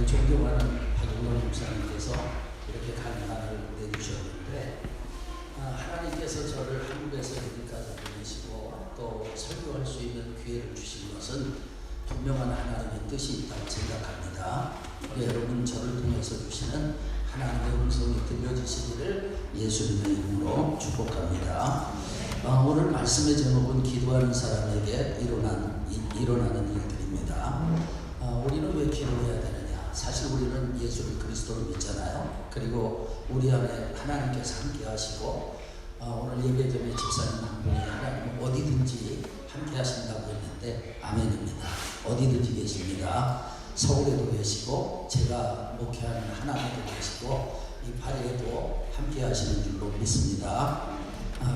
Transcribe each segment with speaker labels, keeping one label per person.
Speaker 1: 우리 존경하는 박용돈 목사님께서 이렇게 강단을 내주셨는데, 하나님께서 저를 한국에서 여기까지 보내시고 또 설교할 수 있는 기회를 주신 것은 분명한 하나님의 뜻이 있다고 생각합니다. 여러분, 저를 통해서 주시는 하나님의 음성이 들려지시기를 예수님의 이름으로 축복합니다. 오늘 말씀의 제목은 기도하는 사람에게 일어나는 일들입니다. 우리는 왜 기도해야 되느냐? 사실 우리는 예수를 그리스도로 믿잖아요. 그리고 우리 안에 하나님께서 함께 하시고, 오늘 예배 전에 집사님 한 분이 하나님 어디든지 함께 하신다고 했는데 아멘입니다. 어디든지 계십니다. 서울에도 계시고, 제가 목회하는 하나님도 계시고, 이 파리에도 함께 하시는 줄로 믿습니다.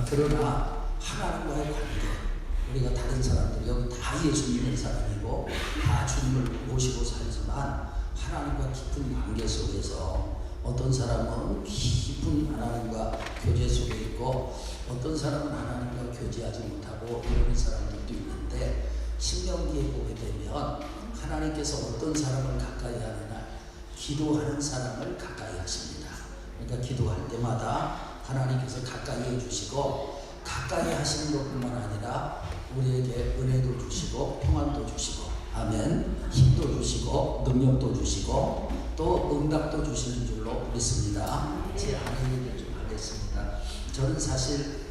Speaker 1: 그러나 하나님과의 관계, 우리가 다른 사람들 여기 다 예수 믿는 사람이고 다 주님을 모시고 살지만 하나님과 깊은 관계 속에서 어떤 사람은 깊은 하나님과 교제 속에 있고 어떤 사람은 하나님과 교제하지 못하고 이런 사람들도 있는데, 신명기에 보게 되면 하나님께서 어떤 사람을 가까이 하느냐, 기도하는 사람을 가까이 하십니다. 그러니까 기도할 때마다 하나님께서 가까이 해주시고, 가까이 하시는 것뿐만 아니라 우리에게 은혜도 주시고 평안도 주시고, 아멘, 힘도 주시고 능력도 주시고 또 응답도 주시는 줄로 믿습니다. 제 아내 얘기를 좀 하겠습니다. 저는 사실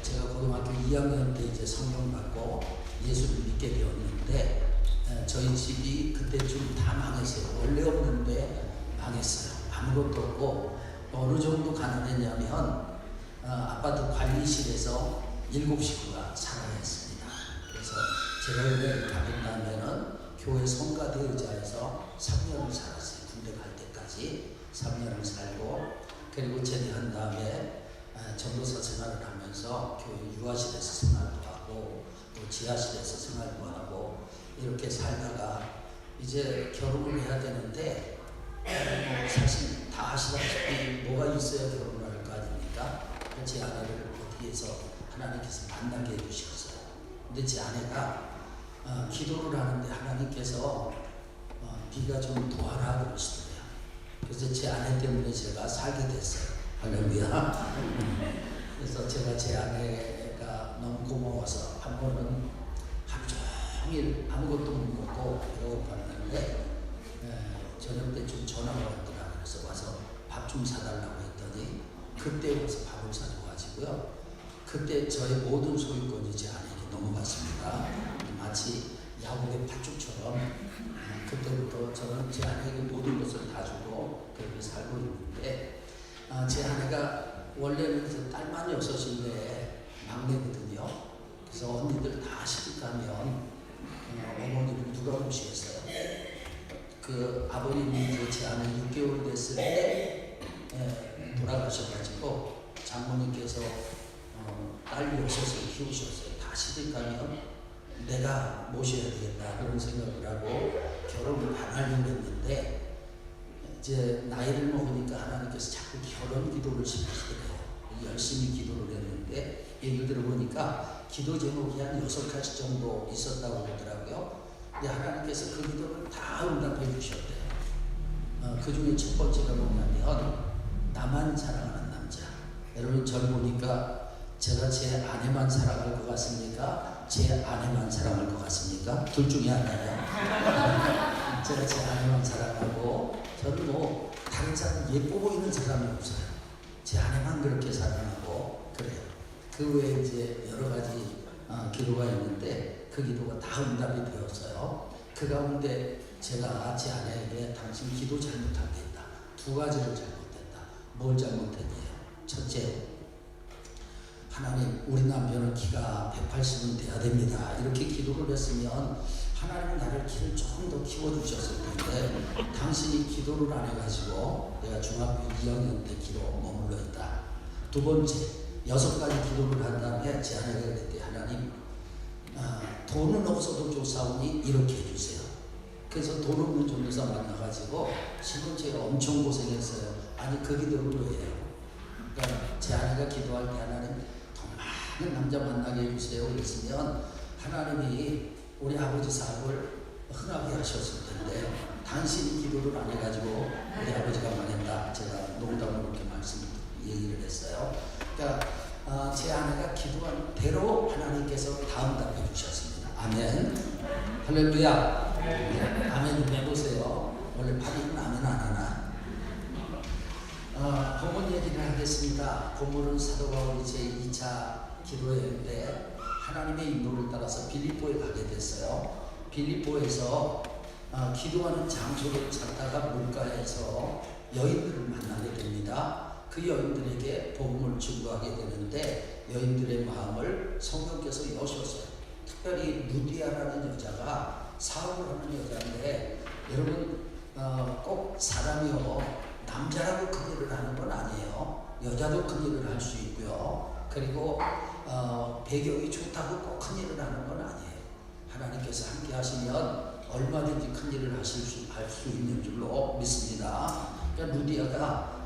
Speaker 1: 제가 고등학교 2학년 때 이제 성령 받고 예수를 믿게 되었는데, 저희 집이 그때쯤 다 망했어요. 원래 없는데 망했어요. 아무것도 없고 어느 정도 가난했냐면 아파트 관리실에서 7식구가 살아야 했습니다. 그래서 제가 은혜를 받은 다음에는 교회 성가대 의자에서 3년을 살았어요. 군대 갈 때까지 3년을 살고, 그리고 제대한 다음에 전도사 생활을 하면서 교회 유아실에서 생활도 하고 또 지하실에서 생활도 하고 이렇게 살다가 이제 결혼을 해야 되는데, 사실 다 아시다시피 뭐가 있어야 결혼을 할 거 아닙니까? 제 아내를 어떻게 해서 하나님께서 만나게 해주셨어요. 근데 제 아내가 기도를 하는데 하나님께서 네가 좀 도와라 그러시더래요. 그래서 제 아내 때문에 제가 살게 됐어요. 할렐루야. 그래서 제가 제 아내가 너무 고마워서 한 번은 하루 종일 아무것도 못 먹고 배고팠는데 저녁 때좀 전화가 왔더라. 그래서 와서 밥 좀 사달라고 했더니 그때 와서 밥을 사줘가지고요. 그때 저의 모든 소유권이 제 아내에게 넘어갔습니다. 마치 야곱의 팥죽처럼 그때부터 저는 제 아내에게 모든 것을 다 주고 그렇게 살고 있는데, 제 아내가 원래는 딸만 6인데 막내거든요. 그래서 언니들 다 시집 가면 어머니를 누가 모시겠어요? 그 아버님이 이제 제 아내 6개월 됐을 때 돌아가셔가지고 장모님께서 딸 6을 키우셨어요. 다 시집 가면 내가 모셔야 되겠다 그런 생각을 하고 결혼을 안 하려고 했는데, 이제 나이를 먹으니까 하나님께서 자꾸 결혼 기도를 시키시더래요. 열심히 기도를 했는데 얘기를 들어보니까 기도 제목이 한 6가지 정도 있었다고 그러더라고요. 근데 하나님께서 그 기도를 다 응답해 주셨대요. 그 중에 첫 번째가 뭐냐면 나만 사랑하는 남자. 여러분, 저를 보니까 제가 제 아내만 사랑할 것 같습니까? 제 아내만 사랑할 것 같습니까? 둘 중에 하나요. 제가 제 아내만 사랑하고, 저는 뭐 다른 사람 예뻐 보이는 사람이 없어요. 제 아내만 그렇게 사랑하고 그래요. 그 외에 이제 여러 가지 기도가 있는데 그 기도가 다 응답이 되었어요. 그 가운데 제가 제 아내에게 당신 기도 잘못한 게 있다. 2가지를 잘못했다. 뭘 잘못했냐요? 첫째, 하나님, 우리 남편은 키가 180은 돼야 됩니다. 이렇게 기도를 했으면 하나님은 나를 키를 조금 더 키워주셨을 텐데, 당신이 기도를 안 해가지고 내가 중학교 2학년 때 기도 머물러 있다. 2번째, 6가지 기도를 한 다음에 제 아내가 그랬대. 하나님, 돈은 없어도 조사오니 이렇게 해주세요. 그래서 돈 없는 전도사 만나가지고 신혼체가 엄청 고생했어요. 아니, 그 기도를 왜 해요? 그러니까 제 아내가 기도할 때 하나님 더 많은 남자 만나게 해주세요 그랬으면 하나님이 우리 아버지 사업을 흥하게 하셨을 텐데 당신이 기도를 안 해가지고 우리 아버지가 망했다. 제가 농담으로 이렇게 얘기를 했어요. 그러니까 제 아내가 기도한 대로 하나님께서 다음 답해 주셨습니다. 아멘. 할렐루야. 네. 아멘 좀 해보세요. 원래 파리는 아멘 안 하나? 본문 얘기를 하겠습니다. 본문은 사도 바울이 제 2차 기도회인데 하나님의 인도를 따라서 빌립보에 가게 됐어요. 빌립보에서 기도하는 장소를 찾다가 물가에서 여인들을 만나게 됩니다. 그 여인들에게 복음을 증거하게 되는데 여인들의 마음을 성령께서 여셨어요. 특별히 루디아라는 여자가 사업을 하는 여자인데 여러분 꼭 사람이요 남자라고 큰 일을 하는 건 아니에요. 여자도 큰 일을 할 수 있고요. 그리고 배경이 좋다고 꼭 큰 일을 하는 건 아니에요. 하나님께서 함께 하시면 얼마든지 큰 일을 할 수 있는 줄로 믿습니다. 그러니까 루디아가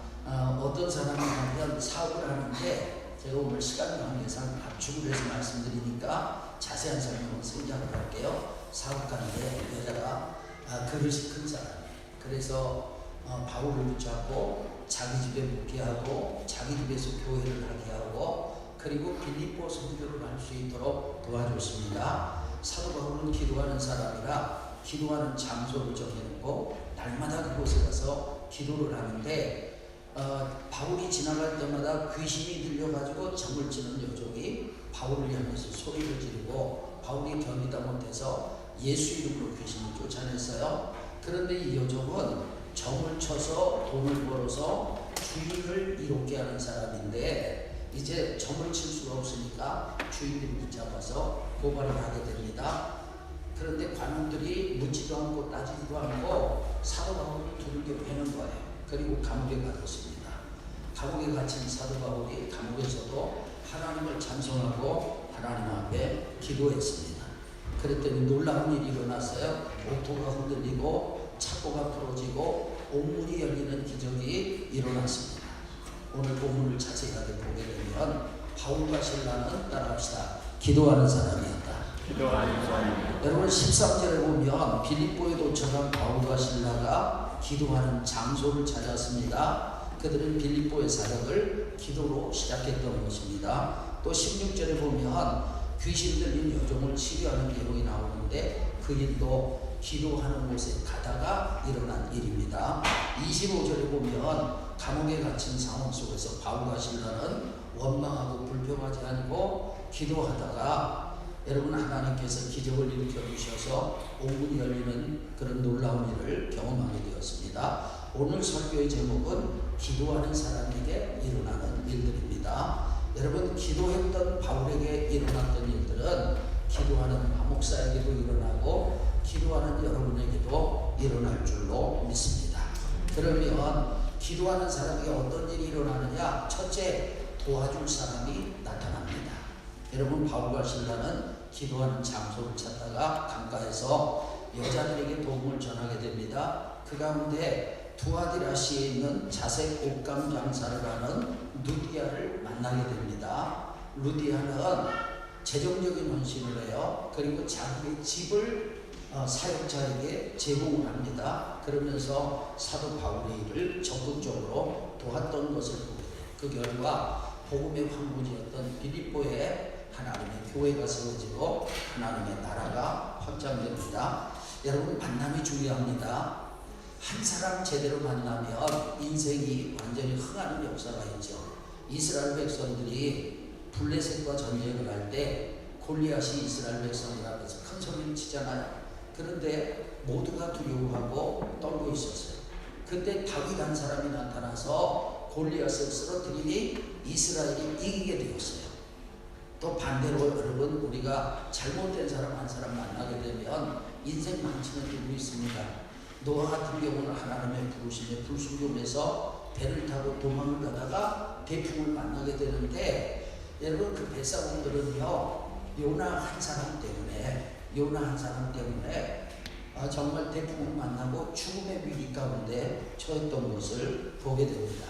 Speaker 1: 어떤 사람이냐면 사업을 하는데 제가 오늘 시간 관계상 압축을 해서 말씀드리니까 자세한 설명은 생략을 할게요. 사업가인데 여자가 그릇이 큰 사람이에요. 그래서 바울을 붙잡고 자기 집에 묵게 하고 자기 집에서 교회를 하게 하고 그리고 빌립보 선교를 할 수 있도록 도와줬습니다. 사도 바울은 기도하는 사람이라 기도하는 장소를 정해놓고 날마다 그곳에 가서 기도를 하는데 바울이 지나갈 때마다 귀신이 들려가지고 점을 치는 여종이 바울을 향해서 소리를 지르고 바울이 견디다 못해서 예수 이름으로 귀신을 쫓아냈어요. 그런데 이 여종은 점을 쳐서 돈을 벌어서 주인을 이롭게 하는 사람인데 이제 점을 칠 수가 없으니까 주인들이 붙잡아서 고발을 하게 됩니다. 그런데 관원들이 묻지도 않고 따지지도 않고 사도 바울을 두들겨 패는 거예요. 그리고 감옥에 갇혔습니다. 감옥에 갇힌 사도 바울이 감옥에서도 하나님을 찬송하고 하나님 앞에 기도했습니다. 그랬더니 놀라운 일이 일어났어요. 옥토가 흔들리고 창고가 풀어지고 옥문이 열리는 기적이 일어났습니다. 오늘 본문을 자세하게 보게 되면 바울과 실라는 따라합시다. 기도하는 사람이었다. 여러분 13절에 보면 빌립보에 도착한 바울과 실라가 기도하는 장소를 찾았습니다. 그들은 빌립보의 사역을 기도로 시작했던 것입니다. 또 16절에 보면 귀신 들린 여종을 치료하는 내용이 나오는데 그 일도 기도하는 곳에 가다가 일어난 일입니다. 25절에 보면 감옥에 갇힌 상황 속에서 바울과 실라는 원망하고 불평하지 않고 기도하다가 여러분 하나님께서 기적을 일으켜 주셔서 옥문이 열리는 그런 놀라운 일을 경험하게 되었습니다. 오늘 설교의 제목은 기도하는 사람에게 일어나는 일들입니다. 여러분 기도했던 바울에게 일어났던 일들은 기도하는 마목사에게도 일어나고 기도하는 여러분에게도 일어날 줄로 믿습니다. 그러면 기도하는 사람에게 어떤 일이 일어나느냐? 첫째, 도와줄 사람이 나타납니다. 여러분 바울과 실라는 기도하는 장소를 찾다가 강가에서 여자들에게 도움을 전하게 됩니다. 그 가운데 두아디라시에 있는 자색 옷감 장사를 하는 루디아를 만나게 됩니다. 루디아는 재정적인 헌신을 해요. 그리고 자기의 집을 사역자에게 제공을 합니다. 그러면서 사도 바울의 일을 적극적으로 도왔던 것을 보게 돼요. 그 결과 복음의 황무지였던 빌립보에 하나님의 교회가 세워지고 하나님의 나라가 확장됩니다. 여러분 만남이 중요합니다. 한 사람 제대로 만나면 인생이 완전히 흥하는 역사가 있죠. 이스라엘 백성들이 블레셋과 전쟁을 할 때 골리앗이 이스라엘 백성들 앞에서 큰 소리를 치잖아요. 그런데 모두가 두려워하고 떨고 있었어요. 그때 다윗 한 사람이 나타나서 골리앗을 쓰러뜨리니 이스라엘이 이기게 되었어요. 또 반대로 여러분 우리가 잘못된 사람 한 사람 만나게 되면 인생 망치는 일도 있습니다. 노아 같은 경우는 하나님의 부르심에 불순종해서 배를 타고 도망을 가다가 대풍을 만나게 되는데 여러분 그 뱃사공들은요 요나 한 사람 때문에 정말 대풍을 만나고 죽음의 위기 가운데 처했던 것을 보게 됩니다.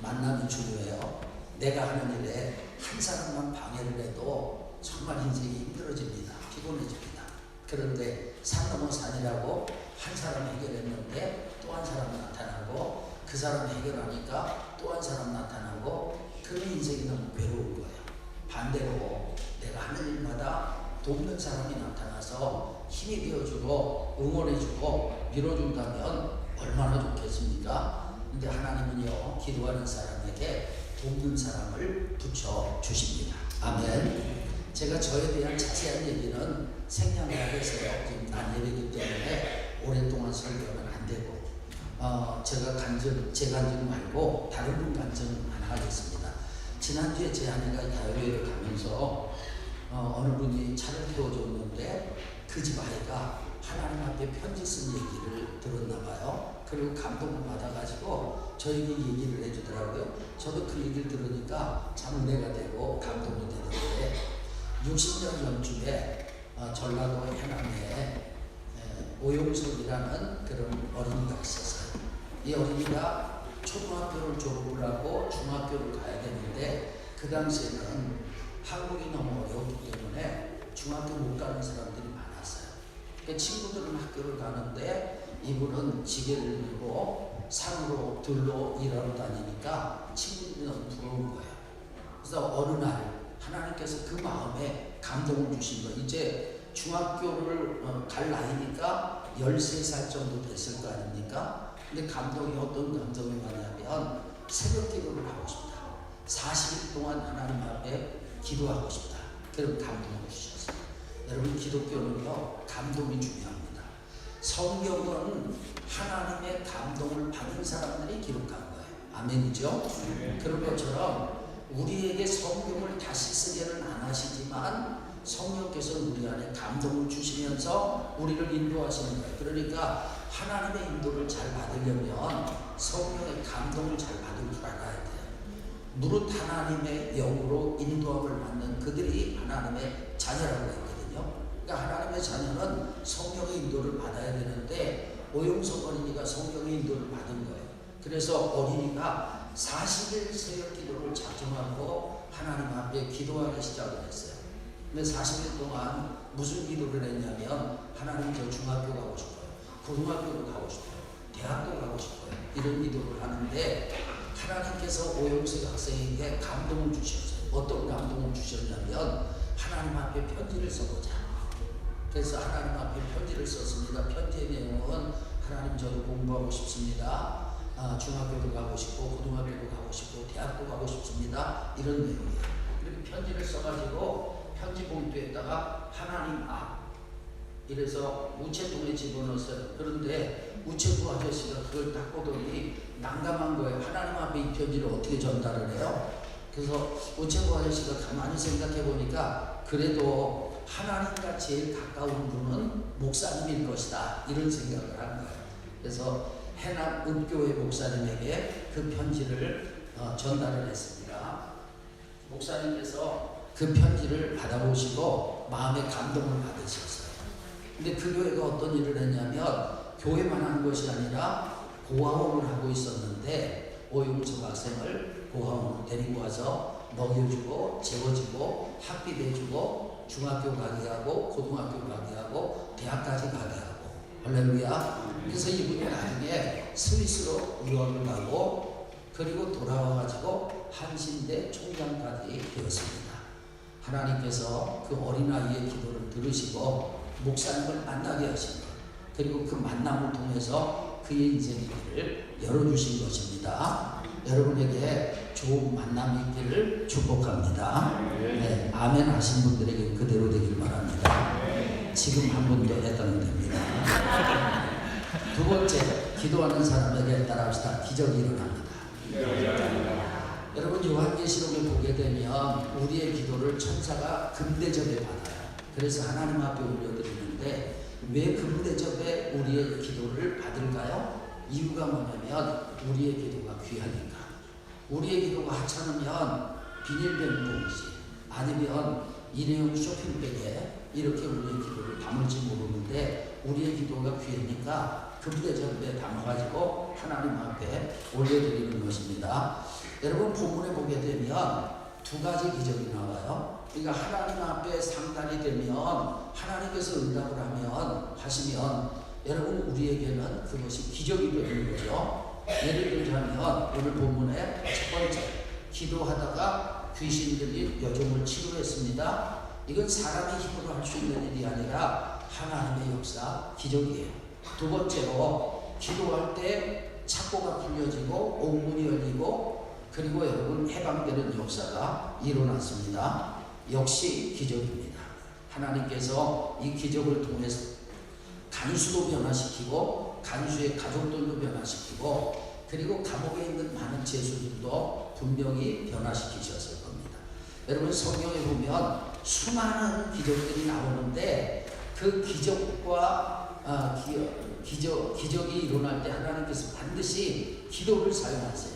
Speaker 1: 만남이 중요해요. 내가 하는 일에 한 사람만 방해를 해도 정말 인생이 힘들어집니다. 피곤해집니다. 그런데 산 넘어 산이라고 한 사람 해결했는데 또 한 사람 나타나고 그 사람 해결하니까 또 한 사람 나타나고 그런 인생이 너무 괴로운 거예요. 반대로 내가 하는 일마다 돕는 사람이 나타나서 힘이 되어주고 응원해주고 밀어준다면 얼마나 좋겠습니까? 근데 하나님은요, 기도하는 사람에게 돕는 사람을 붙여주십니다. 아멘. 제가 저에 대한 자세한 얘기는 생략하겠어요. 지금 난 예배이기 때문에 오랫동안 설교는 안 되고 제가 간증 말고 다른 분 간증 하나 하겠습니다. 지난주에 제 아내가 야외를 가면서 어느 분이 차를 태워줬는데 그 집 아이가 하나님 앞에 편지 쓴 얘기를 들었나 봐요. 그리고 감동을 받아가지고 저에게 얘기를 해주더라고요. 저도 그 얘기를 들으니까 참 은혜가 되고 감동이 되는데 60년 전쯤에 전라도 해남에 오용석이라는 그런 어린이가 있었어요. 이 어린이가 초등학교를 졸업을 하고 중학교를 가야 되는데 그 당시에는 한국이 너무 어려웠기 때문에 중학교 못 가는 사람들이 많았어요. 그러니까 친구들은 학교를 가는데 이분은 지게를 들고 산으로 들로 일하러 다니니까 친구들이 너무 부러운 거예요. 그래서 어느 날 하나님께서 그 마음에 감동을 주신 거예요. 이제 중학교를 갈 나이니까 13살 정도 됐을 거 아닙니까? 근데 감동이 어떤 감동이 많냐면 새벽 기도를 하고 싶다. 40일 동안 하나님 앞에 기도하고 싶다. 그런 감동을 주셨어요. 여러분, 기독교는요, 감동이 중요합니다. 성경은 하나님의 감동을 받은 사람들이 기록한 거예요. 아멘이죠? 그런 것처럼 우리에게 성경을 다시 쓰게는 안 하시지만 성령께서 우리 안에 감동을 주시면서 우리를 인도하시는 거예요. 그러니까 하나님의 인도를 잘 받으려면 성령의 감동을 잘 받을 줄 알아야 돼요. 무릇 하나님의 영으로 인도함을 받는 그들이 하나님의 자녀라고 했거든요. 그러니까 하나님의 자녀는 성령의 인도를 받아야 되는데 오용석 어린이가 성령의 인도를 받은 거예요. 그래서 어린이가 40일 새벽 기도를 작정하고 하나님 앞에 기도하기 시작을 했어요. 근데 40일 동안 무슨 기도를 했냐면 하나님, 저 중학교 가고 싶어요. 고등학교도 가고 싶어요. 대학도 가고 싶어요. 이런 기도를 하는데 하나님께서 오용석 학생에게 감동을 주셨어요. 어떤 감동을 주셨냐면 하나님 앞에 편지를 써보자. 그래서 하나님 앞에 편지를 썼습니다. 편지의 내용은 하나님, 저도 공부하고 싶습니다. 중학교도 가고 싶고 고등학교도 가고 싶고 대학도 가고 싶습니다. 이런 내용이에요. 그리고 편지를 써가지고 편지 봉투에다가 하나님 앞 이래서 우체통에 집어넣었어요. 그런데 우체부 아저씨가 그걸 딱 보더니 난감한 거예요. 하나님 앞에 이 편지를 어떻게 전달을 해요? 그래서 우체부 아저씨가 가만히 생각해 보니까 그래도 하나님과 제일 가까운 분은 목사님일 것이다, 이런 생각을 한 거예요. 그래서 해남 읍교회 목사님에게 그 편지를 전달을 했습니다. 목사님께서 그 편지를 받아보시고 마음의 감동을 받으셨어요. 근데 그 교회가 어떤 일을 했냐면 교회만 한 것이 아니라 고아원을 하고 있었는데 오용석 학생을 고아원으로 데리고 와서 먹여주고 재워주고 학비 내주고 중학교 가게 하고 고등학교 가게 하고 대학까지 가게 하고. 할렐루야. 그래서 이분이 나중에 스위스로 유학을 가고 그리고 돌아와가지고 한신대 총장까지 되었습니다. 하나님께서 그 어린아이의 기도를 들으시고 목사님을 만나게 하신 것, 그리고 그 만남을 통해서 그의 인생의 길을 열어주신 것입니다. 여러분에게 좋은 만남이 있기를 축복합니다. 네, 아멘 하신 분들에게 그대로 되길 바랍니다. 지금 한 분도 해당됩니다. 두 번째, 기도하는 사람에게 따라합시다. 기적이 일어납니다. 여러분, 요한계시록에 보게 되면 우리의 기도를 천사가 금대접에 받아요. 그래서 하나님 앞에 올려드리는데 왜 금대접에 우리의 기도를 받을까요? 이유가 뭐냐면 우리의 기도가 귀하니까. 우리의 기도가 하찮으면 비닐병 봉지 아니면 일회용 쇼핑백에 이렇게 우리의 기도를 담을지 모르는데 우리의 기도가 귀하니까 금대접에 담아가지고 하나님 앞에 올려드리는 것입니다. 여러분, 본문에 보게 되면 두 가지 기적이 나와요. 그러니까 하나님 앞에 상달이 되면 하나님께서 응답을 하시면 여러분 우리에게는 그것이 기적이 되는 거죠. 예를 들자면 오늘 본문의 첫 번째, 기도하다가 귀신들이 여종을 치료했습니다. 이건 사람의 힘으로 할 수 있는 일이 아니라 하나님의 역사, 기적이에요. 두 번째로 기도할 때 착고가 풀려지고 옥문이 열리고 그리고 여러분 해방되는 역사가 일어났습니다. 역시 기적입니다. 하나님께서 이 기적을 통해서 간수도 변화시키고 간수의 가족들도 변화시키고 그리고 감옥에 있는 많은 죄수들도 분명히 변화시키셨을 겁니다. 여러분 성경에 보면 수많은 기적들이 나오는데 그 기적과 기적이 일어날 때 하나님께서 반드시 기도를 사용하세요.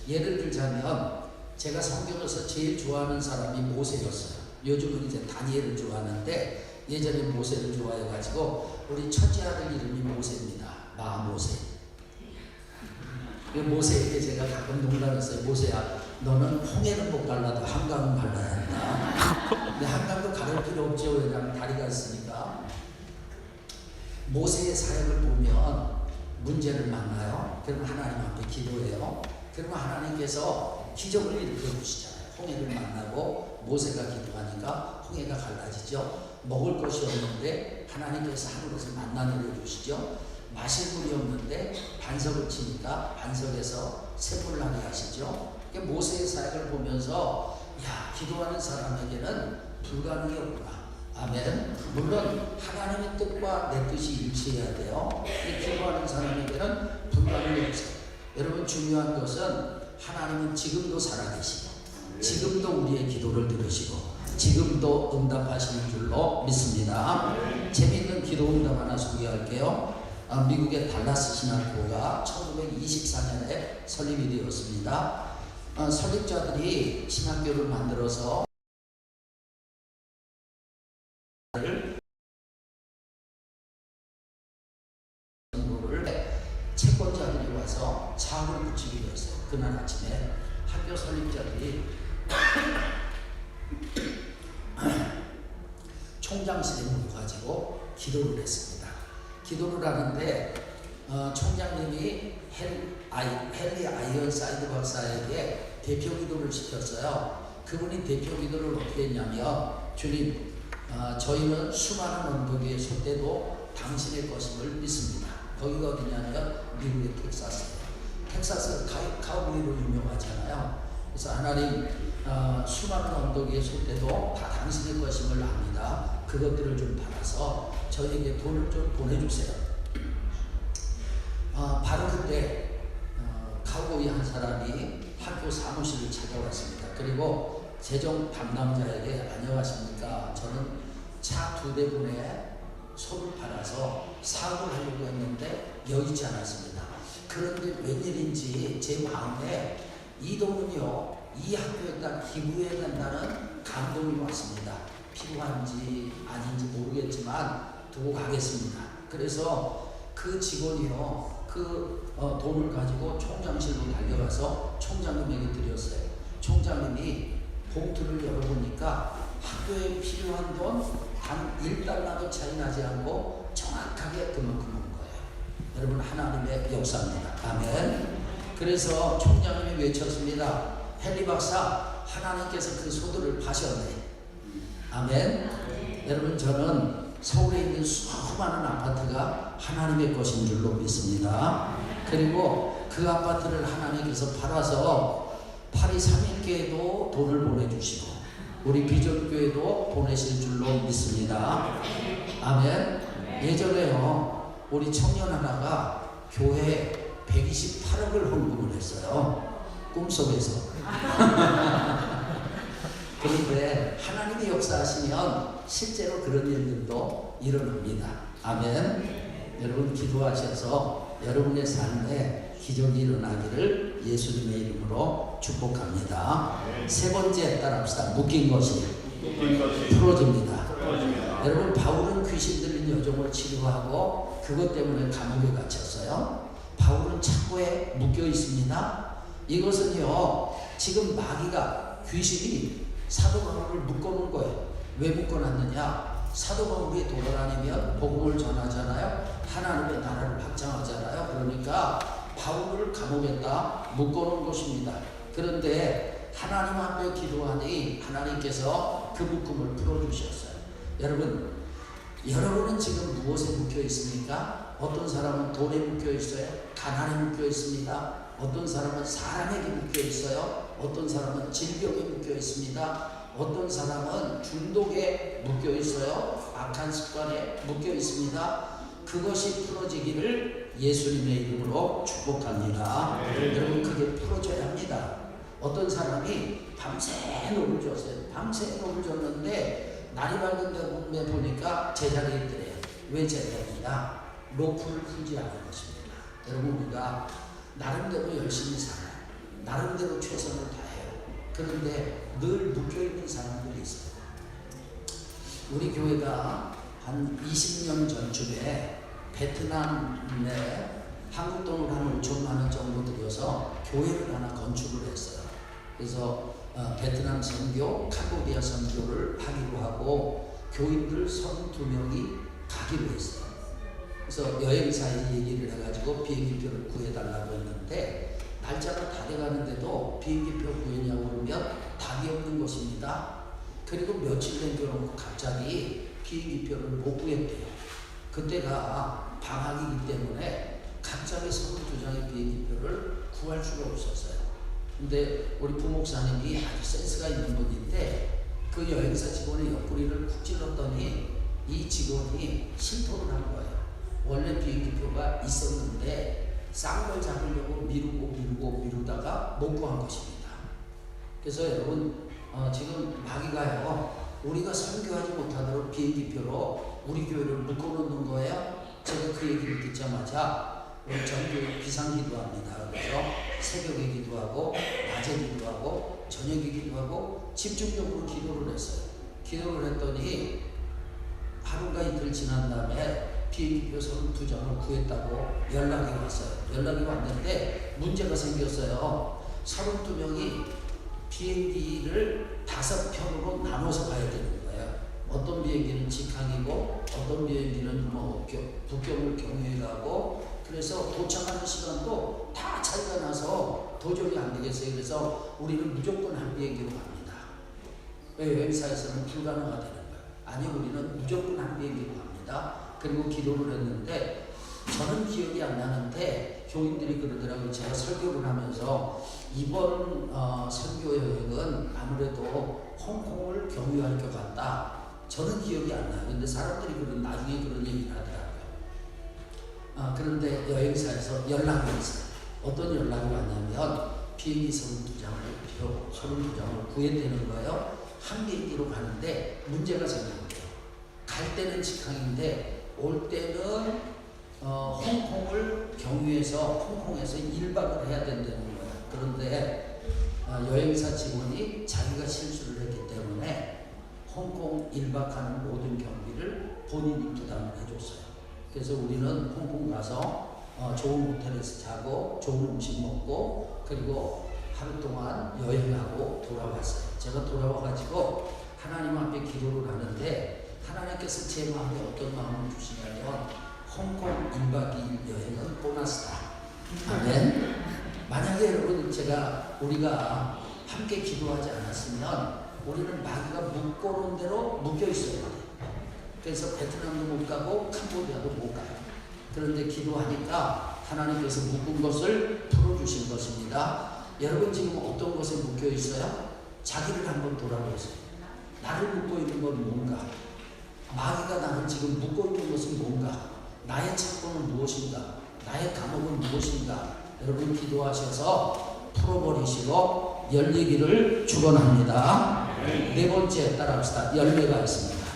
Speaker 1: 예를 들자면 제가 성경에서 제일 좋아하는 사람이 모세였어요. 요즘은 이제 다니엘을 좋아하는데 예전에 모세를 좋아해가지고 우리 첫째 아들 이름이 모세입니다. 마모세. 모세에게 제가 가끔 농담했어요. 모세야, 너는 홍해는 못 갈라도 한강은 갈라야 한다. 근데 한강도 가를 필요 없죠. 왜냐하면 다리가 있으니까. 모세의 사역을 보면 문제를 만나요. 그러면 하나님 앞에 기도해요. 그러면 하나님께서 기적을 일으켜 주시잖아요. 홍해를 만나고 모세가 기도하니까 홍해가 갈라지죠. 먹을 것이 없는데 하나님께서 하늘에서 만나 내려주시죠. 마실 물이 없는데 반석을 치니까 반석에서 샘물을 나게 하시죠. 모세의 사역을 보면서 야, 기도하는 사람에게는 불가능이 없구나. 아멘. 물론 하나님의 뜻과 내 뜻이 일치해야 돼요. 기도하는 사람에게는 불가능이 없어요. 여러분 중요한 것은 하나님은 지금도 살아계시고 지금도 우리의 기도를 들으시고 지금도 응답하시는 줄로 믿습니다. 재미있는 기도 응답 하나 소개할게요. 미국의 달라스 신학교가 1924년에 설립이 되었습니다. 설립자들이 신학교를 만들어서 채권자들이 와서 사업을 붙이기로 했어요. 그날 아침에 학교 설립자들이 총장실에 모여가지고 기도를 했습니다. 기도를 하는데 총장님이 헨리 아이언사이드 박사에게 대표 기도를 시켰어요. 그분이 대표 기도를 어떻게 했냐면 주님, 저희는 수많은 언덕 위에 설 때도 당신의 것임을 믿습니다. 거기가 어디냐면 미국의 텍사스예요. 텍사스 카우보이로 유명하잖아요. 그래서 하나님, 수많은 언덕 위에 설 때도 다 당신의 것임을 압니다. 그것들을 좀 받아서 저에게 돈을 좀 보내주세요. 바로 그때 카우보이 한 사람이 학교 사무실을 찾아왔습니다. 그리고 재정 담당자에게 안녕하십니까? 저는 차 2대분에 소를 팔아서 사업을 하려고 했는데 여의치 않았습니다. 그런데 웬일인지 제 마음에 이 돈은요, 이 학교에다 기부해야 된다는 감동이 왔습니다. 필요한지 아닌지 모르겠지만 두고 가겠습니다. 그래서 그 직원이요, 그 돈을 가지고 총장실로 달려가서 총장님에게 드렸어요. 총장님이 봉투를 열어보니까 학교에 필요한 돈 단 1달러도 차이 나지 않고 정확하게 그만큼 온 거예요. 여러분, 하나님의 역사입니다. 아멘. 그래서 총장님이 외쳤습니다. 헨리 박사, 하나님께서 그 소들을 파셨네. 아멘. 여러분, 저는 서울에 있는 수많은 아파트가 하나님의 것인 줄로 믿습니다. 그리고 그 아파트를 하나님께서 팔아서 파리 3일교회도 돈을 보내주시고 우리 비전교회도 보내실 줄로 믿습니다. 아멘. 예전에요, 우리 청년 하나가 교회 128억을 헌금을 했어요. 꿈속에서. 그런데 하나님의 역사하시면 실제로 그런 일들도 일어납니다. 아멘. 여러분 기도하셔서 여러분의 삶에 기적이 일어나기를 예수님의 이름으로 축복합니다. 세 번째 따라합시다. 묶인 것이 풀어집니다. 여러분, 바울은 귀신 들린 여종을 치료하고 그것 때문에 감옥에 갇혔어요. 바울은 착고에 묶여 있습니다. 이것은요, 지금 마귀가 귀신이 사도 바울을 묶어놓은 거예요. 왜 묶어놨느냐? 사도 바울이 돌아다니면 복음을 전하잖아요. 하나님의 나라를 확장하잖아요. 그러니까 바울을 감옥에다 묶어놓은 것입니다. 그런데 하나님 앞에 기도하니 하나님께서 그 묶음을 풀어주셨어요. 여러분은 지금 무엇에 묶여 있습니까? 어떤 사람은 돈에 묶여 있어요. 가난에 묶여 있습니다. 어떤 사람은 사람에게 묶여 있어요. 어떤 사람은 질병에 묶여 있습니다. 어떤 사람은 중독에 묶여 있어요. 악한 습관에 묶여 있습니다. 그것이 풀어지기를 예수님의 이름으로 축복합니다. 여러분, 그게 풀어져야 합니다. 어떤 사람이 밤새 노를 줬어요. 밤새 노를 줬는데 날이 밝은 데 보니까 제자리에 있더래요. 왜 제자리냐? 로프를 풀지 않은 것입니다. 여러분, 우리가 나름대로 열심히 살아요. 나름대로 최선을 다해요. 그런데 늘 묶여있는 사람들이 있어요. 우리 교회가 한 20년 전쯤에 베트남에 한국 돈으로 한 5천만 원 정도 들여서 교회를 하나 건축을 했어요. 그래서 베트남 선교, 캄보디아 선교를 하기로 하고 교인들 32명이 가기로 했어요. 그래서 여행사에 얘기를 해가지고 비행기표를 구해달라고 했는데 날짜가 다 돼가는데도 비행기표 구했냐고 그러면 답이 없는 것입니다. 그리고 며칠 남겨놓고 갑자기 비행기표를 못 구했대요. 그때가 방학이기 때문에 갑자기 32장의 비행기표를 구할 수가 없었어요. 근데 우리 부목사님이 아주 센스가 있는 분인데 그 여행사 직원의 옆구리를 쿡 찔렀더니 이 직원이 실토를 한 거예요. 원래 비행기표가 있었는데 싼 걸 잡으려고 미루다가 못 구한 것입니다. 그래서 여러분, 지금 마귀가요, 우리가 선교하지 못하도록 비행기표로 우리 교회를 묶어놓는 거예요. 제가 그 얘기를 듣자마자 우리 전교회 비상기도합니다. 그래서 새벽에 기도하고 낮에 기도하고 저녁에 기도하고 집중적으로 기도를 했어요. 기도를 했더니 하루가 이틀 지난 다음에 비행기표 32장을 구했다고 연락이 왔어요. 연락이 왔는데 문제가 생겼어요. 32명이 비행기를 5편으로 나눠서 가야 되는 거예요. 어떤 비행기는 직항이고 어떤 비행기는 북경을 경유해 가고, 그래서 도착하는 시간도 다 차이가 나서 도저히 안 되겠어요. 그래서 우리는 무조건 한 비행기로 갑니다. 왜? 여행사에서는 불가능하다는 거예요. 아니, 우리는 무조건 한 비행기로 갑니다. 그리고 기도를 했는데 저는 기억이 안 나는데 교인들이 그러더라고요. 제가 설교를 하면서 이번 선교 여행은 아무래도 홍콩을 경유할 것 같다. 저는 기억이 안 나요. 근데 사람들이 나중에 그런 얘기를 하더라고요. 그런데 여행사에서 연락이 왔어요. 어떤 연락이 왔냐면 비행기 32장을 구해야 거예요. 한 비행기로 가는데 문제가 생겼대요. 갈 때는 직항인데 올 때는 홍콩을 경유해서 홍콩에서 1박을 해야 된다는 거예요. 그런데 여행사 직원이 자기가 실수를 했기 때문에 홍콩 1박하는 모든 경비를 본인이 부담을 해줬어요. 그래서 우리는 홍콩 가서 좋은 호텔에서 자고 좋은 음식 먹고 그리고 하루 동안 여행하고 돌아왔어요. 제가 돌아와가지고 하나님 앞에 기도를 하는데 하나님께서 제 마음에 어떤 마음을 주시냐면 홍콩 1박 2일 여행은 보너스다. 아멘. 만약에 여러분 우리가 함께 기도하지 않았으면 우리는 마귀가 묶어놓은 대로 묶여 있어야 돼요. 그래서 베트남도 못 가고 캄보디아도 못 가요. 그런데 기도하니까 하나님께서 묶은 것을 풀어주신 것입니다. 여러분 지금 어떤 것에 묶여 있어요? 자기를 한번 돌아보세요. 나를 묶고 있는 건 뭔가? 마귀가 나를 지금 묶고 있는 것은 뭔가? 나의 착고는 무엇인가? 나의 감옥은 무엇인가? 여러분 기도하셔서 풀어버리시고 열리기를 축원합니다. 네 번째 따라합시다. 열매가 있습니다.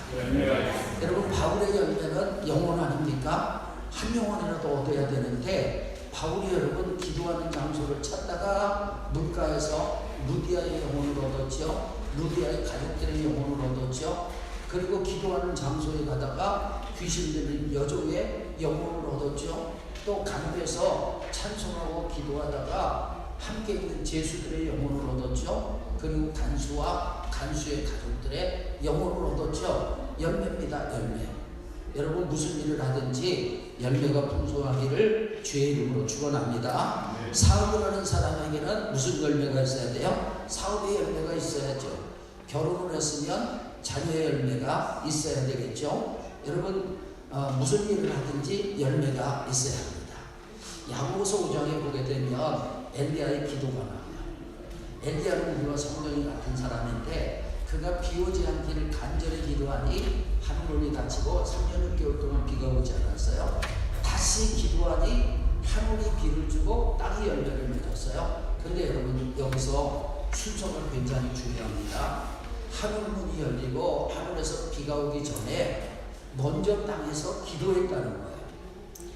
Speaker 1: 여러분 바울의 열매는 영혼 아닙니까? 한 영혼이라도 얻어야 되는데 바울이 여러분 기도하는 장소를 찾다가 물가에서 루디아의 영혼을 얻었죠. 루디아의 가족들의 영혼을 얻었죠. 그리고 기도하는 장소에 가다가 귀신 들린 여종의 영혼을 얻었죠. 또 감옥에서 찬송하고 기도하다가 함께 있는 제수들의 영혼을 얻었죠. 그리고 간수와 간수의 가족들의 영혼을 얻었죠. 열매입니다. 열매. 여러분 무슨 일을 하든지 열매가 풍성하기를 주의 이름으로 축원합니다. 사업을 하는 사람에게는 무슨 열매가 있어야 돼요? 사업의 열매가 있어야죠. 결혼을 했으면 자녀의 열매가 있어야 되겠죠. 여러분 무슨 일을 하든지 열매가 있어야 합니다. 야고보서 5장에 보게 되면 엘리야의 기도가 나와요. 엘리야는 우리와 성경이 같은 사람인데 그가 비 오지 않기를 간절히 기도하니 하늘문이 닫히고 3년 6개월 동안 비가 오지 않았어요. 다시 기도하니 하늘이 비를 주고 땅이 열매를 맺었어요. 근데 여러분 여기서 순서가 굉장히 중요합니다. 하늘문이 열리고 하늘에서 비가 오기 전에 먼저 땅에서 기도했다는 거예요.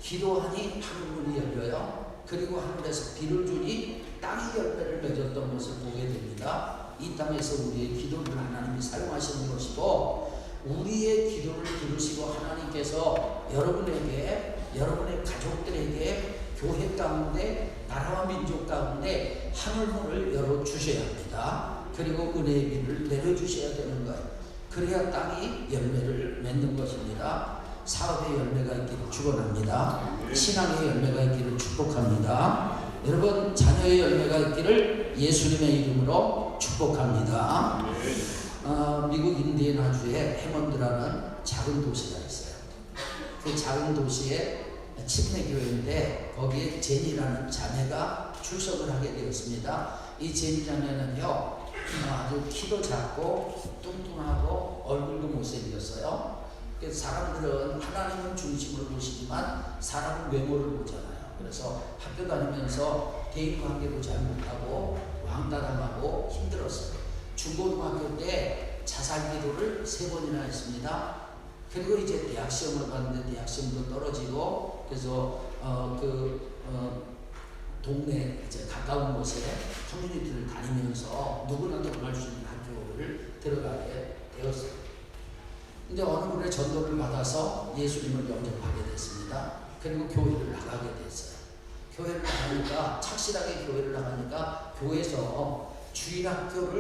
Speaker 1: 기도하니 하늘문이 열려요. 그리고 하늘에서 비를 주니 땅이 열매를 맺었던 것을 보게 됩니다. 이 땅에서 우리의 기도를 하나님이 사용하시는 것이고 우리의 기도를 들으시고 하나님께서 여러분에게 여러분의 가족들에게 교회 가운데 나라와 민족 가운데 하늘문을 열어주셔야 합니다. 그리고 은혜의 비를 내려주셔야 되는 거예요. 그래야 땅이 열매를 맺는 것입니다. 사업의 열매가 있기를 축원합니다. 신앙의 열매가 있기를 축복합니다. 여러분 자녀의 열매가 있기를 예수님의 이름으로 축복합니다. 미국 인디애나주에 해먼드라는 작은 도시가 있어요. 그 작은 도시에 침례교회인데 거기에 제니라는 자매가 출석을 하게 되었습니다. 이 제니 자매는요 아주 키도 작고 뚱뚱하고 얼굴도 못생겼어요. 사람들은 하나님은 중심으로 보시지만 사람은 외모를 보잖아요. 그래서 학교 다니면서 대인관계도 잘 못하고 왕따당하고 힘들었어요. 중고등학교 때 자살기도를 3번이나 했습니다. 그리고 이제 대학 시험을 봤는데 대학 시험도 떨어지고 그래서 동네 이제 가까운 곳에 커뮤니티를 다니면서 누구나 들어갈 수 있는 학교를 들어가게 되었어요. 근데 어느 분의 전도를 받아서 예수님을 영접하게 됐습니다. 그리고 교회를 나가게 됐어요. 교회를 나가니까 착실하게 교회를 나가니까 교회에서 주일학교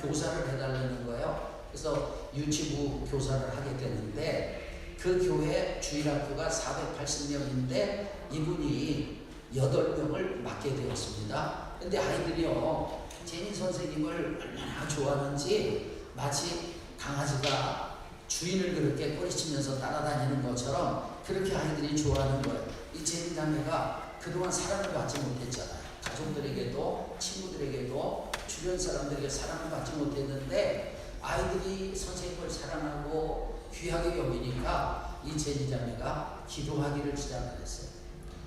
Speaker 1: 교사를 해달라는 거예요. 그래서 유치부 교사를 하게 됐는데 그 교회 주일학교가 480명인데 이분이 8명을 맡게 되었습니다. 근데 아이들이요 제니 선생님을 얼마나 좋아하는지 마치 강아지가 주인을 그렇게 꼬리치면서 따라다니는 것처럼 그렇게 아이들이 좋아하는 거예요. 이 제니 자매가 그동안 사랑을 받지 못했잖아요. 가족들에게도 친구들에게도 주변 사람들에게 사랑을 받지 못했는데 아이들이 선생님을 사랑하고 귀하게 여기니까 이 제니 자매가 기도하기를 시작을 했어요.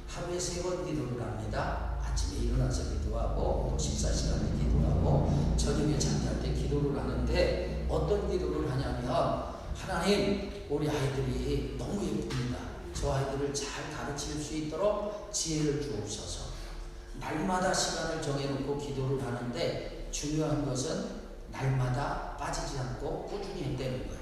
Speaker 1: 하루에 3번 기도를 합니다. 아침에 일어나서 기도하고 또 14시간에 기도하고 저녁에 잠잘 때 기도를 하는데 어떤 기도를 하냐면 하나님 우리 아이들이 너무 예쁩니다. 저 아이들을 잘 가르칠 수 있도록 지혜를 주옵소서. 날마다 시간을 정해놓고 기도를 하는데 중요한 것은 날마다 빠지지 않고 꾸준히 했다는 거예요.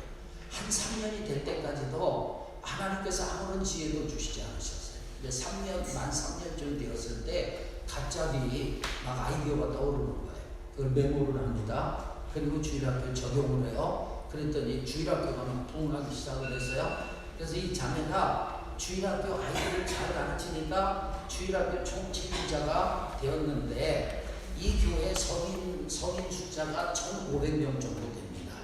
Speaker 1: 한 3년이 될 때까지도 하나님께서 아무런 지혜도 주시지 않으셨어요. 만 3년쯤 되었을 때 갑자기 막 아이디어가 떠오르는 거예요. 그걸 메모를 합니다. 그리고 주일학교 적용을 해요. 그랬더니 주일학교가 막 통하기 시작을 했어요. 그래서 이 자매가 주일학교 아이들을 잘 가르치니까 주일학교 총 책임자가 되었는데 이 교회 성인 숫자가 1,500명 정도 됩니다.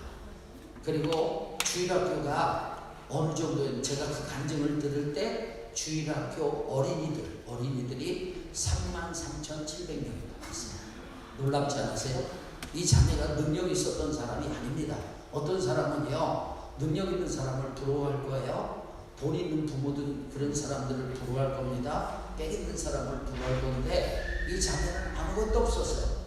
Speaker 1: 그리고 주일학교가 어느 정도 제가 그 간증을 들을 때 주일학교 어린이들이 33,700명이 나왔어요. 놀랍지 않으세요? 이 자매가 능력이 있었던 사람이 아닙니다. 어떤 사람은요 능력 있는 사람을 부러워할 거예요. 돈 있는 부모든 그런 사람들을 부러워할 겁니다. 빽 있는 사람을 부러워할 건데 이 자매는 아무것도 없었어요.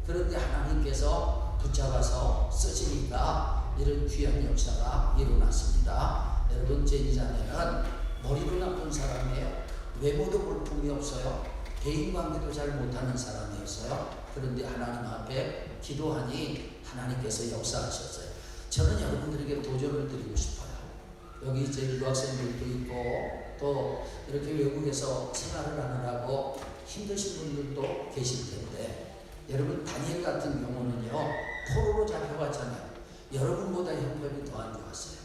Speaker 1: 그런데 하나님께서 붙잡아서 쓰시니까 이런 귀한 역사가 일어났습니다. 여러분 제니 자매는 머리도 나쁜 사람이에요. 외모도 볼품이 없어요. 대인관계도 잘 못하는 사람이었어요. 그런데 하나님 앞에 기도하니 하나님께서 역사하셨어요. 저는 여러분들에게 도전을 드리고 싶어요. 여기 이제 유학생들도 있고 또 이렇게 외국에서 생활을 하느라고 힘드신 분들도 계실 텐데 여러분 다니엘 같은 경우는요 포로로 잡혀갔잖아요. 여러분보다 형편이 더 안 좋았어요.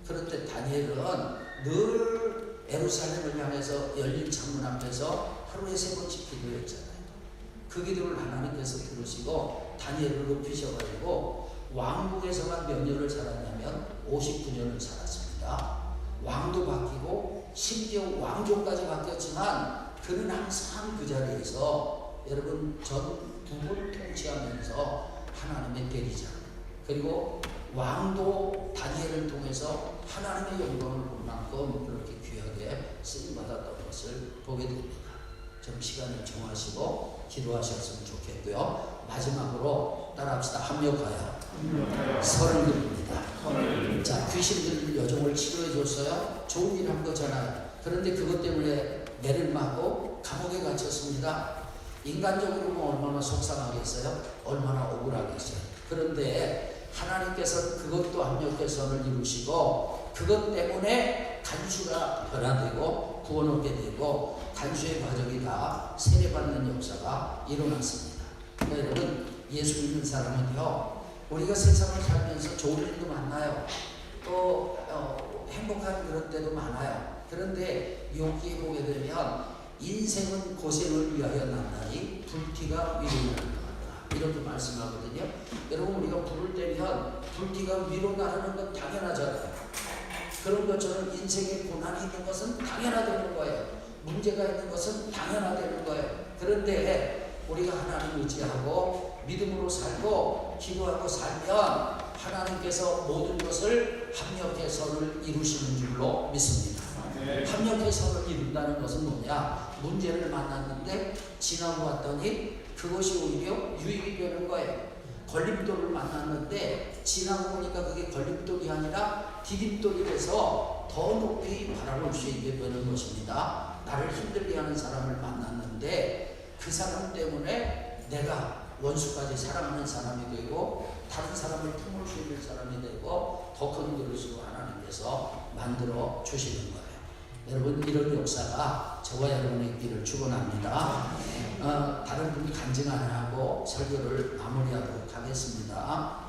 Speaker 1: 그런데 다니엘은 늘 예루살렘을 향해서 열린 창문 앞에서 하루에 3번씩 기도했잖아요. 그 기도를 하나님께서 들으시고 다니엘을 높이셔가지고 왕국에서만 몇 년을 살았냐면 59년을 살았습니다. 왕도 바뀌고 심지어 왕족까지 바뀌었지만 그는 항상 그 자리에서 여러분 전 북을 통치하면서 하나님의 대리자 그리고 왕도 다니엘을 통해서 하나님의 영광을 볼 만큼 그렇게 귀하게 쓰임받았던 것을 보게 됩니다. 좀 시간을 정하시고 기도하셨으면 좋겠고요. 마지막으로 따라합시다. 합력하여 설을 드립니다. 자, 귀신들 여종을 치료해 줬어요. 좋은 일 한 거잖아요. 그런데 그것 때문에 매를 맞고 감옥에 갇혔습니다. 인간적으로 뭐 얼마나 속상하겠어요? 얼마나 억울하겠어요? 그런데 하나님께서 그것도 합력의 선을 이루시고 그것 때문에 간수가 변화되고 구원 얻게 되고 간수의 과정이 다 세례받는 역사가 일어났습니다. 그러니까 여러분 예수 믿는 사람은요 우리가 세상을 살면서 좋은 일도 많아요. 또 행복한 그런 때도 많아요. 그런데 여기에 보게 되면 인생은 고생을 위하여 난다니 불티가 위로 나는 것 같다 이렇게 말씀하거든요. 여러분 우리가 불을 떼면 불티가 위로 나르는 건 당연하잖아요. 그런 것처럼 인생에 고난이 있는 것은 당연하다는 거예요. 문제가 있는 것은 당연하다는 거예요. 그런데 우리가 하나님 의지하고 믿음으로 살고 기도하고 살면 하나님께서 모든 것을 합력의 선을 이루시는 줄로 믿습니다. 합력의 선을 이룬다는 것은 뭐냐? 문제를 만났는데 지나고 왔더니 그것이 오히려 유익이 되는 거예요. 걸림돌을 만났는데 지나고 보니까 그게 걸림돌이 아니라 디딤돌이 돼서 더 높이 바라볼 수 있게 되는 것입니다. 나를 힘들게 하는 사람을 만났는데 그 사람 때문에 내가 원수까지 사랑하는 사람이 되고 다른 사람을 품을 수 있는 사람이 되고 더 큰 그릇으로 하나님께서 만들어 주시는 거예요. 여러분 이런 역사가 저와 여러분의 길을 축원합니다. 다른 분이 간증 안 하고 설교를 마무리하도록 하겠습니다.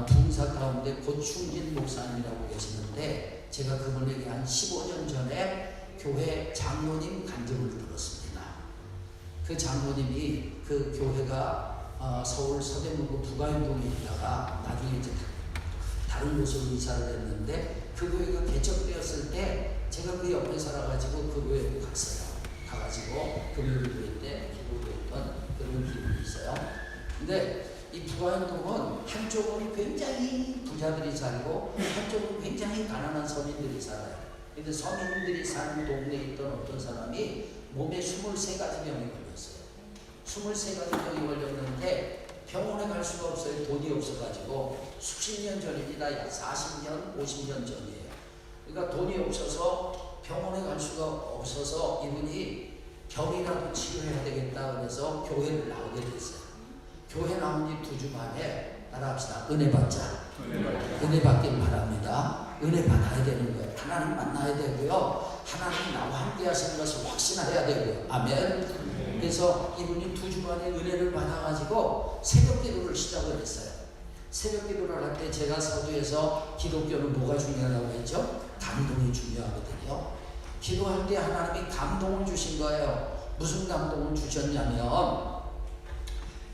Speaker 1: 부흥사 가운데 고충진 목사님이라고 계시는데 제가 그분에게 한 15년 전에 교회 장로님 간증을 들었습니다. 그 장로님이 그 교회가 서울 서대문구 부가연동에 있다가 나중에 이제 다른 곳으로 이사를 했는데 그 교회가 개척되었을 때 제가 그 옆에 살아가지고 그 교회에 갔어요. 가가지고 금요일 교회 때 기도했던 그런 기분이 있어요. 근데 이 부가연동은 한쪽은 굉장히 부자들이 살고 한쪽은 굉장히 가난한 서민들이 살아요. 근데 서민들이 사는 동네에 있던 어떤 사람이 몸에 23가지 병이 걸렸어요. 23가지 병이 걸렸는데 병원에 갈 수가 없어요. 돈이 없어가지고 수십 년 전입니다. 약 40년, 50년 전이에요. 그러니까 돈이 없어서 병원에 갈 수가 없어서 이분이 병이라도 치료해야 되겠다 그래서 교회를 나오게 됐어요. 교회 나온 지 2주 만에 따라합시다. 은혜 받자. 은혜 받길 바랍니다. 은혜 받아야 되는 거예요. 하나님 만나야 되고요. 하나님 나와 함께 하시는 것을 확신해야 되고요. 아멘. 그래서 이분이 2주 만에 은혜를 받아가지고 새벽 기도를 시작을 했어요. 새벽 기도를 할 때 제가 서두에서 기독교는 뭐가 중요하다고 했죠? 감동이 중요하거든요. 기도할 때 하나님이 감동을 주신 거예요. 무슨 감동을 주셨냐면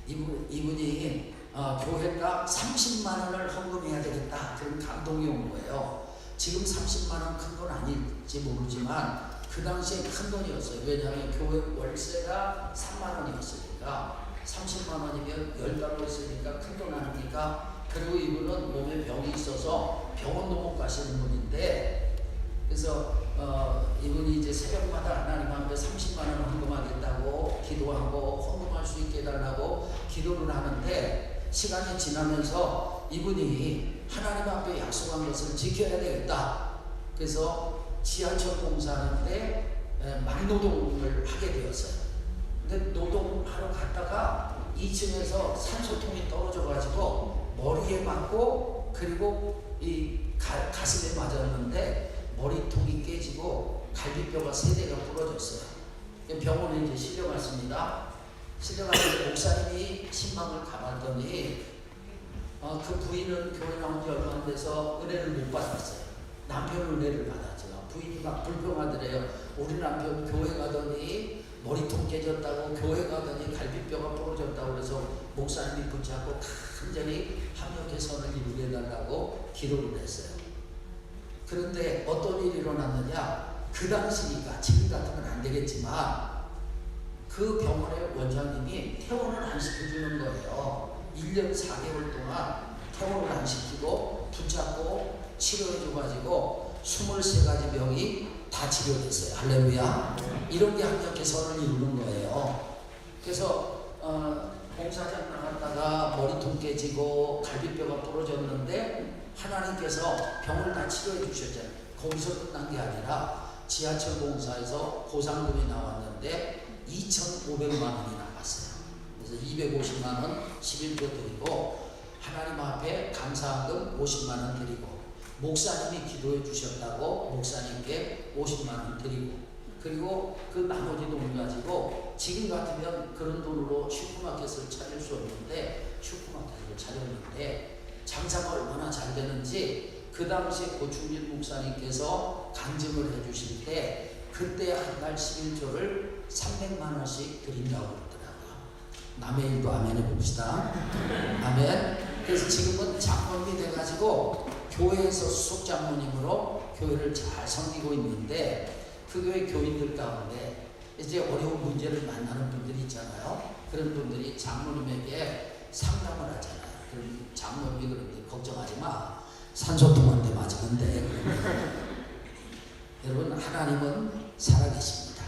Speaker 1: 이분이 교회가 30만 원을 헌금해야 되겠다 그런 감동이 온 거예요. 지금 30만 원 큰 건 아닐지 모르지만 그 당시에 큰 돈이었어요. 왜냐하면 교회 월세가 3만 원이었으니까 30만 원이면 10달러 있으니까 큰 돈 아닙니까? 그리고 이분은 몸에 병이 있어서 병원도 못 가시는 분인데 그래서 이분이 이제 새벽마다 하나님 앞에 30만 원 헌금하겠다고 기도하고 헌금할 수 있게 해달라고 기도를 하는데 시간이 지나면서 이분이 하나님 앞에 약속한 것을 지켜야 되겠다. 그래서 지하철 공사하는데 막노동을 하게 되었어요. 근데 노동하러 갔다가 2층에서 산소통이 떨어져가지고 머리에 맞고 그리고 이 가슴에 맞았는데 머리통이 깨지고 갈비뼈가 3개가 부러졌어요. 병원에 이제 실려갔습니다. 실려가지고 목사님이 신방을 가봤더니 그 부인은 교회 나온 지 얼마 안 돼서 은혜를 못 받았어요. 남편 은혜를 받았죠. 부인이 막 불평하더래요. 우리 남편 교회 가더니 머리통 깨졌다고, 교회 가더니 갈비뼈가 부러졌다고, 그래서 목사님이 붙잡고 간절히 합력의 선을 이루게 해달라고 기도를 했어요. 그런데 어떤 일이 일어났느냐, 그 당시니까 지금 같으면 안 되겠지만 그 병원의 원장님이 퇴원을 안 시켜주는 거예요. 1년 4개월 동안 퇴원을 안 시키고 붙잡고 치료해줘가지고 23가지 병이 다 치료됐어요. 할렐루야. 이런 게 합력의 선을 이루는 거예요. 그래서 공사장 나갔다가 머리통 깨지고 갈비뼈가 부러졌는데 하나님께서 병을 다 치료해 주셨잖아요. 거기서 끝난 게 아니라 지하철 공사에서 보상금이 나왔는데 2,500만 원이 나왔어요. 그래서 250만 원 11조 드리고 하나님 앞에 감사금 50만 원 드리고 목사님이 기도해 주셨다고 목사님께 50만 원 드리고, 그리고 그 나머지 돈 가지고 지금 같으면 그런 돈으로 슈퍼마켓을 차릴 수 없는데 슈퍼마켓을 차렸는데 장사가 얼마나 잘 되는지 그 당시에 고충진 목사님께서 간증을 해주실 때 그때 한 달 11조를 300만 원씩 드린다고 그러더라고요. 남의 일도 아멘 해봅시다. 아멘. 그래서 지금은 장로님이 돼가지고 교회에서 수석 장로님으로 교회를 잘 섬기고 있는데 그 교회 교인들 가운데 이제 어려운 문제를 만나는 분들이 있잖아요. 그런 분들이 장로님에게 상담을 하잖아요. 그럼 장로님이 그런데 걱정하지 마. 산소통 한 대 맞으면 돼. 여러분, 하나님은 살아계십니다.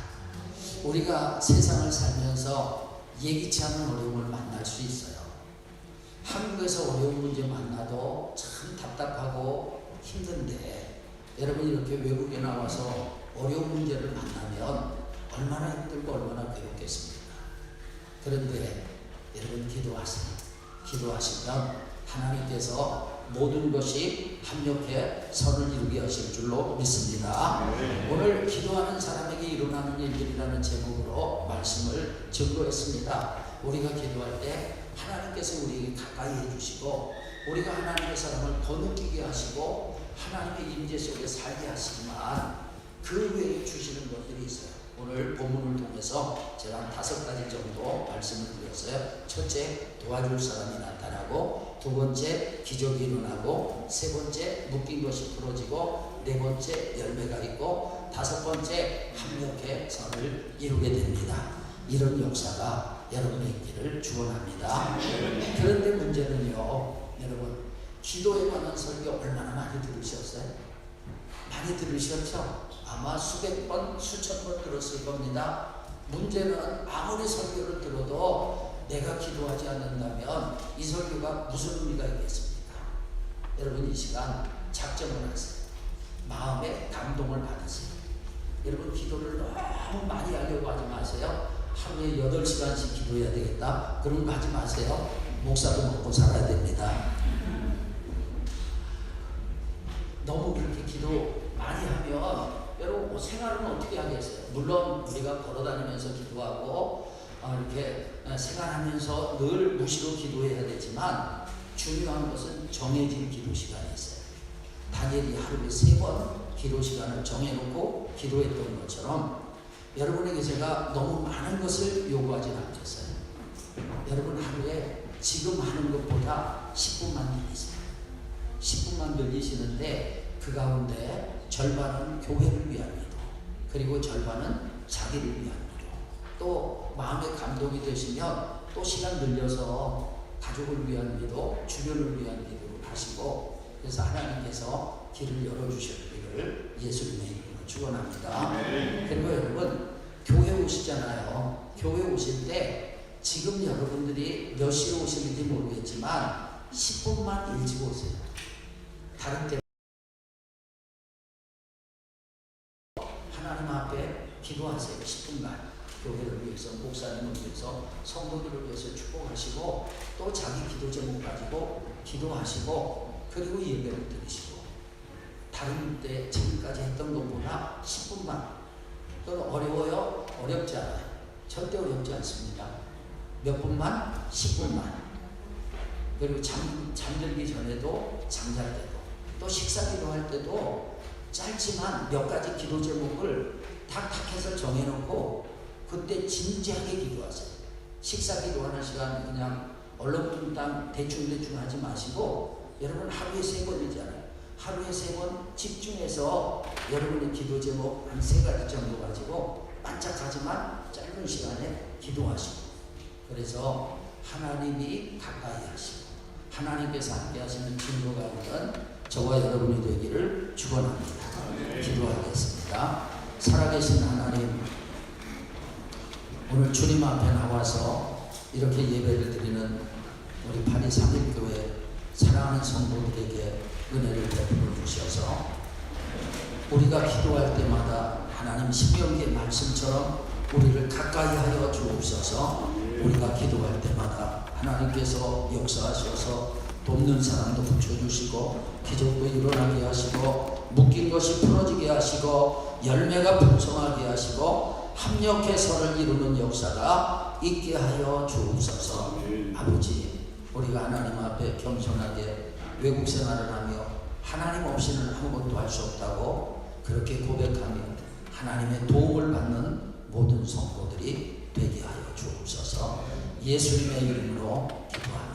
Speaker 1: 우리가 세상을 살면서 예기치 않은 어려움을 만날 수 있어요. 한국에서 어려운 문제 만나도 참 답답하고 힘든데 여러분 이렇게 외국에 나와서 어려운 문제를 만나면 얼마나 힘들고 얼마나 괴롭겠습니까? 그런데 여러분 기도하세요. 기도하시면 하나님께서 모든 것이 합력해 선을 이루게 하실 줄로 믿습니다. 오늘 기도하는 사람에게 일어나는 일들이라는 제목으로 말씀을 증거했습니다. 우리가 기도할 때 하나님께서 우리에게 가까이 해주시고 우리가 하나님의 사랑을 더 느끼게 하시고 하나님의 임재 속에 살게 하시지만 그 외에 주시는 것들이 있어요. 오늘 본문을 통해서 제가 5가지 정도 말씀을 드렸어요. 첫째, 도와줄 사람이 나타나고, 두 번째, 기적이 일어나고, 세 번째, 묶인 것이 풀어지고, 네 번째, 열매가 있고, 다섯 번째, 합력의 선을 이루게 됩니다. 이런 역사가 여러분의 있기를 축원합니다. 그런데 문제는요, 여러분, 기도에 관한 설교 얼마나 많이 들으셨어요? 많이 들으셨죠? 아마 수백 번, 수천 번 들었을 겁니다. 문제는 아무리 설교를 들어도 내가 기도하지 않는다면 이 설교가 무슨 의미가 있겠습니까? 여러분, 이 시간 작정을 하세요. 마음에 감동을 받으세요. 여러분, 기도를 너무 많이 하려고 하지 마세요. 하루에 8시간씩 기도해야 되겠다, 그런 거 하지 마세요. 목사도 먹고 살아야 됩니다. 너무 그렇게 기도 많이 하면 여러분 생활은 어떻게 하겠어요? 물론 우리가 걸어다니면서 기도하고 이렇게 생활하면서 늘 무시로 기도해야 되지만 중요한 것은 정해진 기도 시간이 있어요. 다니엘이 하루에 3번 기도 시간을 정해놓고 기도했던 것처럼 여러분에게 제가 너무 많은 것을 요구하지 않겠어요. 여러분 하루에 지금 하는 것보다 10분만 늘리세요. 10분만 늘리시는데 그 가운데 절반은 교회를 위한 기도, 그리고 절반은 자기를 위한 기도, 또 마음의 감동이 되시면 또 시간 늘려서 가족을 위한 기도, 주변을 위한 기도를 하시고, 그래서 하나님께서 길을 열어주셨기를 예수님의 이름으로 축원합니다. 그리고 여러분 교회 오시잖아요. 교회 오실 때 지금 여러분들이 몇 시에 오시는지 모르겠지만 10분만 일찍 오세요. 다른 때 하나님 앞에 기도하세요. 10분간 교회를 위해서, 목사님을 위해서, 성도들을 위해서 축복하시고 또 자기 기도 제목 가지고 기도하시고, 그리고 예배를 드리시고, 다른 때 지금까지 했던 것보다 10분만. 또는 어려워요? 어렵지 않아요. 절대 어렵지 않습니다. 몇 분만? 10분만. 그리고 잠들기 전에도 잠잘 때도 또 식사 기도할 때도 짧지만 몇 가지 기도 제목을 탁탁해서 정해놓고 그때 진지하게 기도하세요. 식사 기도하는 시간 그냥 얼렁뚱땅 대충 하지 마시고 여러분 하루에 3번이잖아요. 하루에 3번 집중해서 여러분의 기도 제목 한 3가지 정도 가지고 반짝하지만 짧은 시간에 기도하시고 그래서 하나님이 가까이 하시고 하나님께서 함께 하시는 증거가 있는 저와 여러분이 되기를 축원합니다. 기도하겠습니다. 살아계신 하나님, 오늘 주님 앞에 나와서 이렇게 예배를 드리는 우리 파리 3일교회 사랑하는 성도들에게 은혜를 베풀어 주셔서 우리가 기도할 때마다 하나님 신명기의 말씀처럼 우리를 가까이 하여 주옵소서. 우리가 기도할 때마다 하나님께서 역사하셔서 돕는 사람도 붙여주시고 기적도 일어나게 하시고 묶인 것이 풀어지게 하시고 열매가 풍성하게 하시고 합력해서를 이루는 역사가 있게 하여 주옵소서. 아버지, 우리가 하나님 앞에 겸손하게 외국 생활을 하며 하나님 없이는 아무것도 할 수 없다고 그렇게 고백하며 하나님의 도움을 받는 모든 성도들이 되게 하여 주옵소서. 예수님의 이름으로